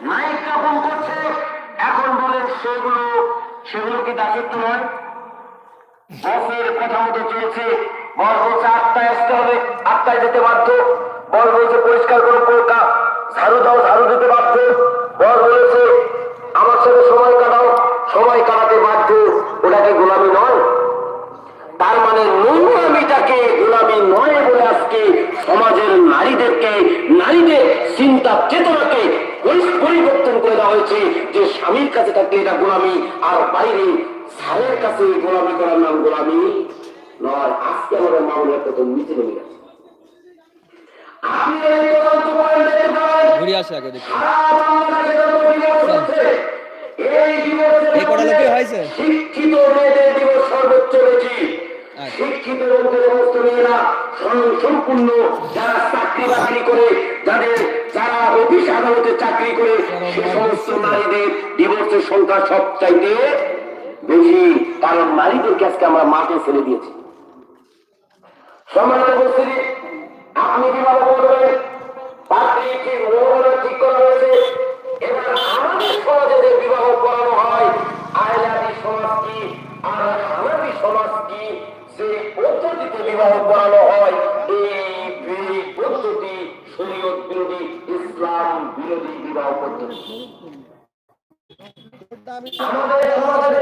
নায়ক যখন করছে এখন বলেন সেগুলো কি দাসত্ব নয়? বসের কথা মতো চলছে, বস বলছে আটটায় আসতে হবে, আটটায় যেতে বাধ্য। বস বলছে পরিষ্কার করে পোকা ঝাড়ু দাও, ঝাড়ু দিতে বাধ্য। বস বলেছে আমার সাথে সময় কাটাও, সময় কাটাতে বাধ্য। ওটাকে গোলামি নয়? তার মানে নোংরামিটাকে গোলামি নয় বলে আজকে সমাজের নারীদের চিন্তা চেতনাকে পরিবর্তন করে দেওয়া হয়েছে যে স্বামীর কাছে থাকলে এটা গোলামি, আর বাইরে স্যারের কাছে গোলামি করার নাম গোলামি নয়। আজকে আমাদের মামলার কত নিচে নেমে গেছে। শিক্ষিত মেয়েদের দিবস সর্বোচ্চ বেশি। শিক্ষিত সমস্ত মেয়েরা সম্পূর্ণ যারা চাকরি বাকরি করে, যারা অফিস আদালতে চাকরি করে, সে সমস্ত নারীদের ডিভোর্সের সংখ্যা সবচাইতে বেশি। কারণ নারীদেরকে আজকে আমরা মাঠে ফেলে দিয়েছি। সম্মানিত উপস্থিতি, আপনি বিবাহ করবেন, ঠিক করা হয়েছে। এবার আমাদের সমাজে যে বিবাহ করানো হয়, আহলাদি সমাজ কি আর হানাফি সমাজ কি, যে পদ্ধতিতে বিবাহ করানো হয়, এই পদ্ধতি শরীয়ত বিরোধী, ইসলাম বিরোধী বিবাহ পদ্ধতি। আমাদের সমাজে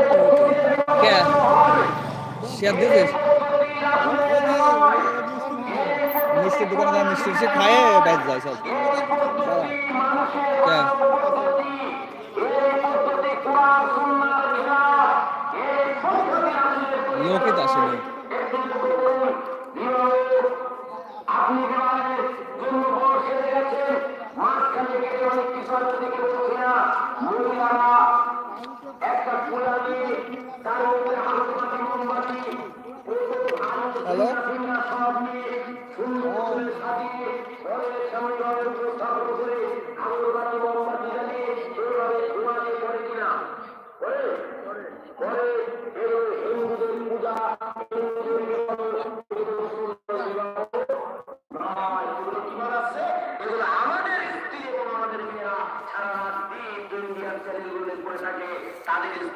মিষ্টির দোকানে মিষ্টি সে খায় বাইরে যায় সব লোকে তো আসেনি। হ্যালো,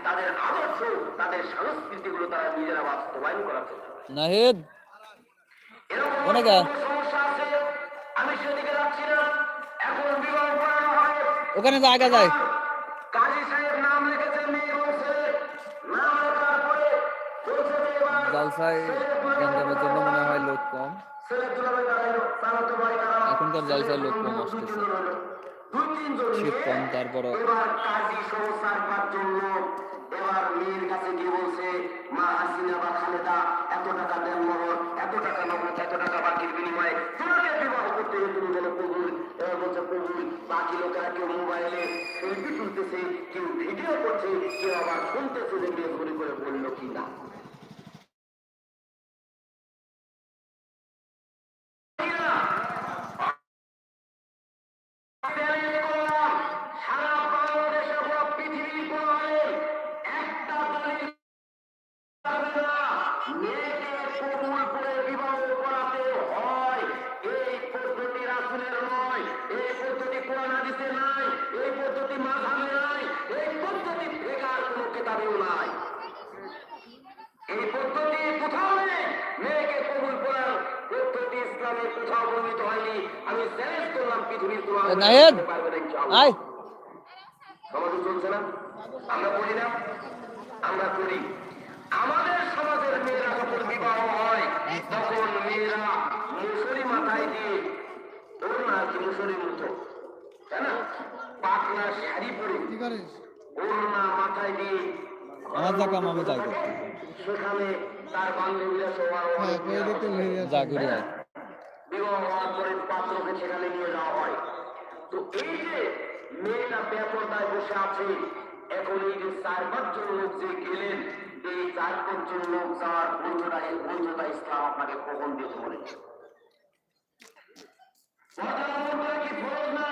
তাদের আদর্শ, তাদের সংস্কৃতি গুলো তারা নিজেরা বাস্তবায়ন করার চেষ্টা করে। নাহিদ অনেক আমি সেদিকে যাচ্ছি না। এখন বিবাহ করানো হয়, ওখানে জায়গা যায়। কাজী সাহেব নাম লিখেছে, মেয়ে বলছে নাম লেখার পরে জালসায় গ্যাঞ্জামের জন্য মনে হয় লোক কম। এখনকার জালসায় লোক কম আসতেছে, শীত কম। তারপরও এবার কাজী সংসার জন্য এবার মেয়ের কাছে গিয়ে বলছে, মা হাসিনা বা খালেদা এত টাকা দেন মহর, এত টাকা নগদ, এত টাকা বাকির বিনিময়ে তোমাকে বিবাহ করতে হবে। তুমি বলে কবুল। বলছে কবুল। বাকি লোকেরা কেউ মোবাইলে সেলফি তুলতেছে, কেউ ভিডিও করছে, কেউ আবার শুনতেছে যে মেয়ে ঘুরে করে বললো কিনা। নাহিদ আয়। সমাজে চলছে না, আমরা করি না? আমরা করি। আমাদের সমাজের মেয়েরা যখন বিবাহ হয়, তখন মেয়েরা মুসরি মাথায় দিয়ে, ওর না কি মুসরির মতো, তাই না, পাতলা শাড়ি পরে ওর না মাথায় দিয়ে আমার যা কাম আমি তাই করতে, সেখানে তার বান্ধবীরা সবার যা করি হয়। বিবাহ হওয়ার পরে পাত্রকে সেখানে নিয়ে যাওয়া হয়। তো এই যে মেয়েটা বেপরদায় বসে আছে, এখন এই যে 4-5 জন লোক যে গেলেন, এই 4-5 জন লোক যাওয়ার বৈধতা ইসলাম আপনাকে কখন দিতে বলে? কি ফরজ না